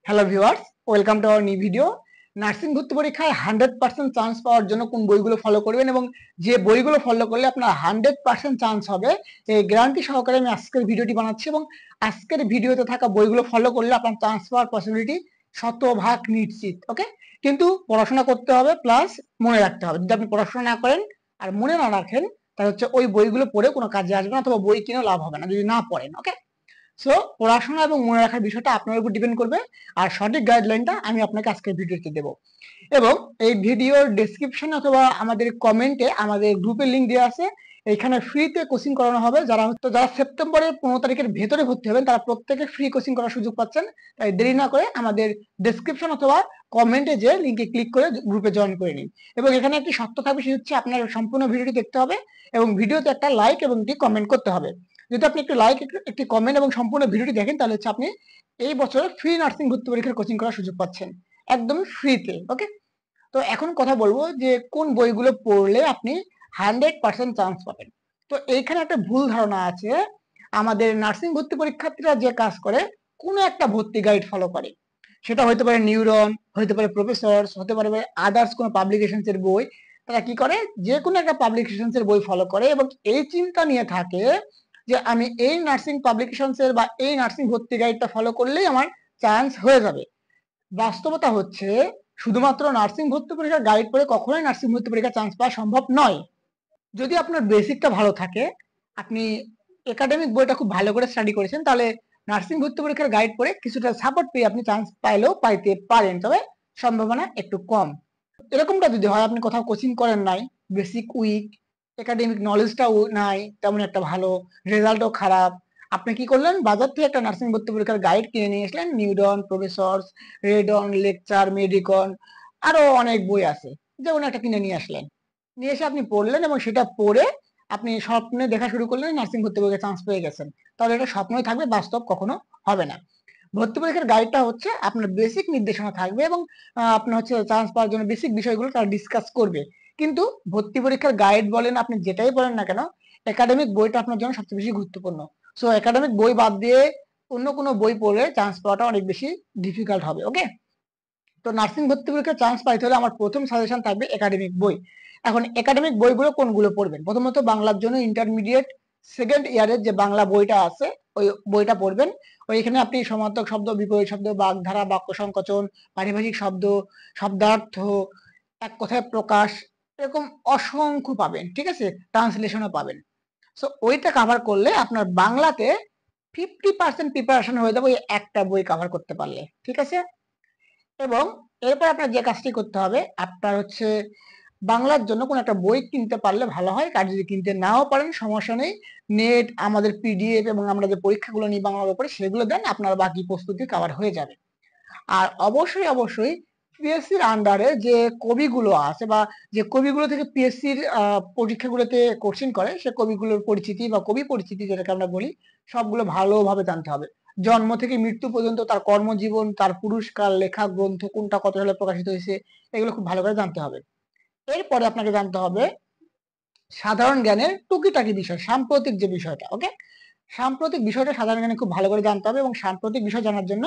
Hello viewers, welcome to our new video. Nursing ভর্তি পরীক্ষায় 100% chance পাওয়ার জন্য কোন বইগুলো ফলো করবেন এবং যে বইগুলো ফলো করলে আপনার 100% চান্স হবে, এই গ্যারান্টি সহকারে আমি আজকের ভিডিওটি বানাচ্ছি। এবং আজকের ভিডিওতে থাকা বইগুলো ফলো করলে আপনার চান্স পাওয়ার পসিবিলিটি 100% নিশ্চিত। ওকে, কিন্তু পড়াশোনা করতে হবে প্লাস মনে রাখতে হবে। যদি আপনি পড়াশোনা না করেন আর মনে না রাখেন, তাহলে হচ্ছে ওই বইগুলো পড়ে কোনো কাজে আসবে না, অথবা বই কিনেও লাভ হবে না যদি না পড়েন। ওকে, সো পড়াশোনা এবং মনে রাখার বিষয়টা আপনার উপর ডিপেন্ড করবে, আর সঠিক গাইডলাইনটা আমি আপনাকে আজকের ভিডিওতে দেবো। এবং এই ভিডিওর ডেসক্রিপশনে অথবা আমাদের কমেন্টে আমাদের গ্রুপের লিংক দেওয়া আছে। এখানে ফ্রিতে কোচিং করানো হবে। যারা সেপ্টেম্বরের 15 তারিখের ভেতরে ভর্তি হবেন তারা প্রত্যেকে ফ্রি কোচিং করার সুযোগ পাচ্ছেন। তাই দেরি না করে আমাদের ডেসক্রিপশন অথবা কমেন্টে যে লিংকে ক্লিক করে গ্রুপে জয়েন করে নিন। এবং এখানে একটি শর্ত থাকবে, সেটা হচ্ছে আপনার সম্পূর্ণ ভিডিওটি দেখতে হবে এবং ভিডিওতে একটা লাইক এবং একটি কমেন্ট করতে হবে। যদি আপনি একটি লাইক, একটি কমেন্ট এবং সম্পূর্ণ ভিডিওটি দেখেন, তাহলে হচ্ছে আপনি এই বছর ফ্রি নার্সিং ভর্তি পরীক্ষার কোচিং করার সুযোগ পাচ্ছেন একদম ফ্রিতে। ওকে, তো এখন কথা বলবো যে কোন বইগুলো পড়লে আপনি 100% চান্স পাবেন। তো এইখানে একটা ভুল ধারণা আছে, আমাদের নার্সিং ভর্তি পরীক্ষার্থীরা যে কাজ করে কোনো একটা ভর্তি গাইড ফলো করে। সেটা হতে পারে নিউরন, হতে পারে প্রফেসরস, হতে পারে আদার্স কোনো পাবলিকেশনস এর বই। তারা কি করে, যে কোনো একটা পাবলিকেশনস এর বই ফলো করে এবং এই চিন্তা নিয়ে থাকে যে আমি এই নার্সিং পাবলিকেশনস এর বা এই নার্সিং ভর্তি গাইডটা ফলো করলেই আমার চান্স হয়ে যাবে। বাস্তবতা হচ্ছে শুধুমাত্র নার্সিং ভর্তি পরীক্ষার গাইড পড়ে কখনোই নার্সিং ভর্তি পরীক্ষার চান্স পাওয়া সম্ভব নয়। যদি আপনার বেসিকটা ভালো থাকে, আপনি একাডেমিক বইটা খুব ভালো করে স্টাডি করেছেন, তাহলে নার্সিং ভর্তি পরীক্ষার গাইড পড়ে কিছুটা সাপোর্ট পেয়ে আপনি চান্স পাইলেও পাইতে পারেন, তবে সম্ভাবনা একটু কম। এরকমটা যদি হয়, আপনি কোথাও কোচিং করেন নাই, বেসিক উইক, একাডেমিক নলেজটাও নাই তেমন একটা ভালো, রেজাল্টও খারাপ, আপনি কি করলেন, বাজার থেকে একটা নার্সিং ভর্তি পরীক্ষার গাইড কিনে নিয়ে আসলেন, নিউডন, প্রফেসরস, রেডন, লেকচার, মেডিকন, আরো অনেক বই আছে, যেমন একটা কিনে নিয়ে আসলেন, নিয়ে এসে আপনি পড়লেন এবং সেটা পড়ে আপনি স্বপ্নে দেখা শুরু করলেন নার্সিং ভর্তি পরীক্ষায় চান্স পেয়ে গেছেন। তাহলে এটা স্বপ্নই থাকবে, বাস্তব কখনো হবে না। ভর্তি পরীক্ষার গাইডটা হচ্ছে আপনার বেসিক নির্দেশনা থাকবে এবং আপনার হচ্ছে চান্স পাওয়ার জন্য বেসিক বিষয়গুলো তারা ডিসকাস করবে। কিন্তু ভর্তি পরীক্ষার গাইড বলেন, আপনি যেটাই বলেন না কেন, একাডেমিক বইটা আপনার জন্য সবচেয়ে বেশি গুরুত্বপূর্ণ। সো একাডেমিক বই বাদ দিয়ে অন্য কোনো বই পড়লে চান্স পাওয়াটা অনেক বেশি ডিফিকাল্ট হবে। ওকে, তো নার্সিং ভর্তি পরীক্ষায় চান্স পাইতে হলে আমার প্রথম সাজেশন থাকবে একাডেমিক বই। এখন একাডেমিক বইগুলো কোনগুলো পড়বেন, প্রথমত বাংলার জন্য ইন্টারমিডিয়েট সেকেন্ড ইয়ারের যে বাংলা বইটা আছে ওই বইটা পড়বেন। ওইখানে আপনি সমার্থক শব্দ, বিপরীত শব্দ, বাগধারা, বাক্য সংকোচন, পারিভাষিক শব্দ, শব্দার্থ, এক কথায় প্রকাশ, এরকম অসংখ্য পাবেন। ঠিক আছে, ট্রান্সলেশনও পাবেন। সো ওইটা কাভার করলে আপনার বাংলাতে 50% প্রিপারেশন হয়ে যাবে ওই একটা বই কাভার করতে পারলে। ঠিক আছে, এবং এরপর আপনার যে কাজটি করতে হবে, আপনার হচ্ছে বাংলার জন্য কোন একটা বই কিনতে পারলে ভালো হয়। আর যদি কিনতে নাও পারেন সমস্যা নেই, নেট, আমাদের পিডিএফ এবং আমরা যে পরীক্ষাগুলো নিই বাংলার উপরে সেগুলো দেন, আপনার বাকি প্রস্তুতি কভার হয়ে যাবে। আর অবশ্যই অবশ্যই পিএসসির আন্ডারে যে কবিগুলো আছে বা যে কবিগুলো থেকে পিএসসির পরীক্ষাগুলোতে কোশ্চেন করে, সে কবিগুলোর পরিচিতি বা কবি পরিচিতি যেটাকে আমরা বলি, সবগুলো ভালোভাবে জানতে হবে। জন্ম থেকে মৃত্যু পর্যন্ত তার কর্মজীবন, তার পুরস্কার, লেখা গ্রন্থ কোনটা কত সালে প্রকাশিত হয়েছে, এগুলো খুব ভালো করে জানতে হবে। এরপরে আপনাকে জানতে হবে সাধারণ জ্ঞানের টুকিটাকি বিষয়, সাম্প্রতিক যে বিষয়টা। ওকে, সাম্প্রতিক বিষয়টা সাধারণ জ্ঞানে খুব ভালো করে জানতে হবে এবং সাম্প্রতিক বিষয় জানার জন্য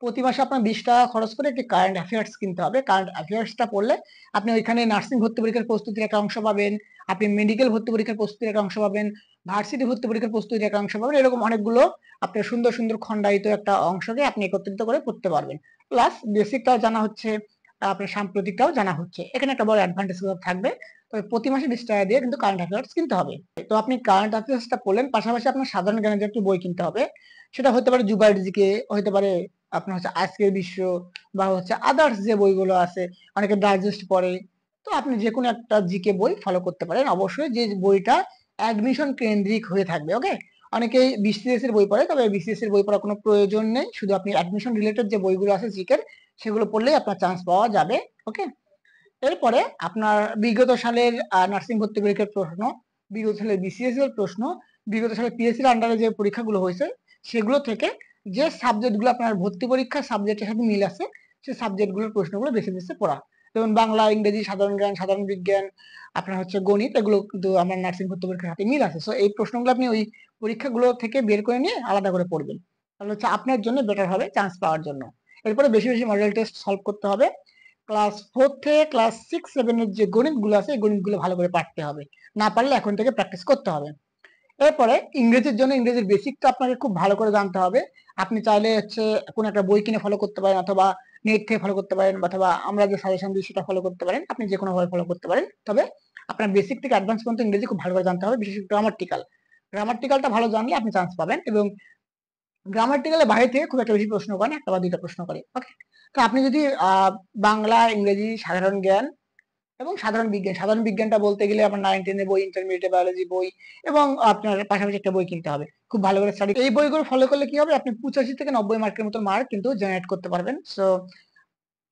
প্রতি মাসে আপনার 20 টাকা খরচ করে একটি কারেন্ট অ্যাফেয়ার্স কিনতে হবে। কারেন্ট অ্যাফেয়ার্সটা পড়লে আপনি ওইখানে নার্সিং ভর্তি পরীক্ষার প্রস্তুতির একটা অংশ পাবেন, আপনি মেডিকেল ভর্তি পরীক্ষার প্রস্তুতির একটা অংশ পাবেন, ভার্সিটি ভর্তি পরীক্ষার প্রস্তুতির একটা অংশ পাবেন। এরকম অনেকগুলো আপনার সুন্দর সুন্দর খণ্ডায়িত একটা অংশকে আপনি একত্রিত করে পড়তে পারবেন। প্লাস বেসিকটাও জানা হচ্ছে, আপনার সাম্প্রতিকটাও জানা হচ্ছে, এখানে একটা বড় অ্যাডভান্টেজ থাকবে। তবে প্রতি মাসে 20 টাকা দিয়ে কিন্তু কারেন্ট অ্যাফেয়ার্স কিনতে হবে। তো আপনি কারেন্ট অ্যাফেয়ার্সটা পড়লেন, পাশাপাশি আপনার সাধারণ জ্ঞানের যে একটি বই কিনতে হবে। সেটা হতে পারে জুবাইর জিকে, হতে পারে আপনার হচ্ছে আজকের বিশ্ব, বা হচ্ছে আদার্স যে বইগুলো আছে, অনেকে ডাইজেস্ট পড়ে। তো আপনি যে কোনো একটা জিকে বই ফলো করতে পারেন, অবশ্যই যে বইটা অ্যাডমিশন কেন্দ্রিক হয়ে থাকবে। ওকে, অনেকেই বিসিএস এর বই পড়ে, তবে বিসিএস এর বই পড়ার কোনো প্রয়োজন নেই, শুধু আপনি অ্যাডমিশন রিলেটেড যে বইগুলো আছে জিকের, সেগুলো পড়লেই আপনার চান্স পাওয়া যাবে। ওকে, এরপরে আপনার বিগত সালের নার্সিং ভর্তি পরীক্ষার প্রশ্ন, বিগত সালের বিসিএস এর প্রশ্ন, বিগত সালে পিএসসির আন্ডারে যে পরীক্ষাগুলো হয়েছে সেগুলো থেকে যে সাবজেক্টগুলো আপনার ভর্তি পরীক্ষার সাবজেক্টের সাথে মিল আছে, সেই সাবজেক্টগুলোর প্রশ্নগুলো বেছে বেছে পড়া। যেমন বাংলা, ইংরেজি, সাধারণ জ্ঞান, সাধারণ বিজ্ঞান, আপনার হচ্ছে গণিত, এগুলো কিন্তু আমার নার্সিং ভর্তি পরীক্ষার সাথে মিল আছে। সো এই প্রশ্নগুলো আপনি ওই পরীক্ষাগুলো থেকে বের করে নিয়ে আলাদা করে পড়বেন। তাহলে হচ্ছে আপনার জন্য বেটার হবে চান্স পাওয়ার জন্য। এরপরে বেশি বেশি মডেল টেস্ট সলভ করতে হবে। ক্লাস 4 থেকে ক্লাস 6-7 এর যে গণিতগুলো আছে এই গণিতগুলো ভালো করে পারতে হবে, না পারলে এখন থেকে প্র্যাকটিস করতে হবে। এরপরে ইংরেজির জন্য ইংরেজির বেসিকটা আপনাকে খুব ভালো করে জানতে হবে। আপনি চাইলে হচ্ছে কোনো একটা বই কিনে ফলো করতে পারেন, অথবা নেট থেকে ফলো করতে পারেন, অথবা আমরা যে সাজেশন দিই সেটা ফলো করতে পারেন। আপনি যে কোনো ভাবে ফলো করতে পারেন, তবে আপনার বেসিক থেকে অ্যাডভান্স পর্যন্ত ইংরেজি খুব ভালো করে জানতে হবে, বিশেষ করে গ্রামাটিক্যালটা ভালো জানলে আপনি চান্স পাবেন। এবং গ্রামাটিক্যালের বাইরে থেকে খুব একটা বেশি প্রশ্ন করে না, একটা বা দুইটা প্রশ্ন করে। ওকে, তো আপনি যদি বাংলা, ইংরেজি, সাধারণ জ্ঞান এবং সাধারণ বিজ্ঞানটা বলতে গেলে আপনার 9-10 এর বই, ইন্টারমিডিয়েট বায়োলজি বই এবং আপনার পাশাপাশি একটা বই কিনতে হবে, খুব ভালো করে স্টাডি। এই বইগুলো ফলো করলে কি হবে, আপনি 85 থেকে 90 মার্কের মতো মার্ক কিন্তু জেনারেট করতে পারবেন। সো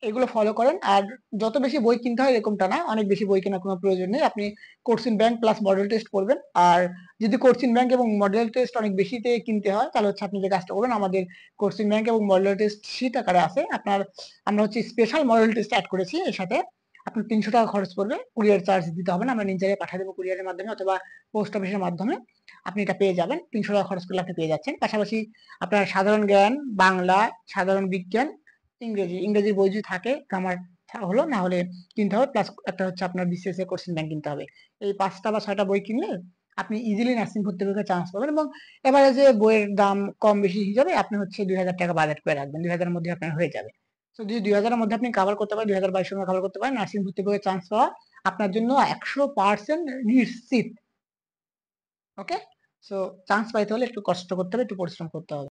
এগুলো ফলো করেন। আর যত বেশি বই কিনতে হয় এরকমটা না, অনেক বেশি বই কেনার কোনো প্রয়োজন নেই। আপনি কোর্সিন ব্যাংক প্লাস মডেল টেস্ট করবেন। আর যদি কোর্সিন ব্যাংক এবং মডেল টেস্ট অনেক বেশিতে কিনতে হয়, তাহলে হচ্ছে আপনি যে কাজটা করবেন, আমাদের কোর্সিন ব্যাংক এবং মডেল টেস্ট শীট আকারে আছে আপনার, আমরা হচ্ছে স্পেশাল মডেল টেস্ট অ্যাড করেছি এর সাথে। আপনার 300 টাকা খরচ পড়বে, কুরিয়ার চার্জ দিতে হবে না, আমরা নিজ জায়গায় পাঠিয়ে দেবো কুরিয়ারের মাধ্যমে অথবা পোস্ট অফিসের মাধ্যমে। আপনি এটা পেয়ে যাবেন, 300 টাকা খরচ করলে আপনি পেয়ে যাচ্ছেন। পাশাপাশি আপনার সাধারণ জ্ঞান, বাংলা, সাধারণ বিজ্ঞান, ইংরেজির বই যদি থাকে গ্রামার হলো, না হলে কিনতে হবে। প্লাস একটা হচ্ছে আপনার বিসিএস এর কোর্সিং ব্যাংক কিনতে হবে। এই 5টা বা 6টা বই কিনলে আপনি ইজিলি নার্সিং ভর্তি পরীক্ষায় চান্স পাবেন। এবং এবারে যে বইয়ের দাম কম বেশি হিসাবে আপনি হচ্ছে 2000 টাকা বাজেট করে রাখবেন, 2000 এর মধ্যে আপনার হয়ে যাবে। তো যদি 2000 এর মধ্যে আপনি কভার করতে পারেন, 2022 এর কভার করতে পারেন, নার্সিং ভর্তি পরীক্ষায় চান্স পাওয়া আপনার জন্য 100% নিশ্চিত। ওকে, সো চান্স পাইতে হলে একটু কষ্ট করতে হবে, একটু পরিশ্রম করতে হবে।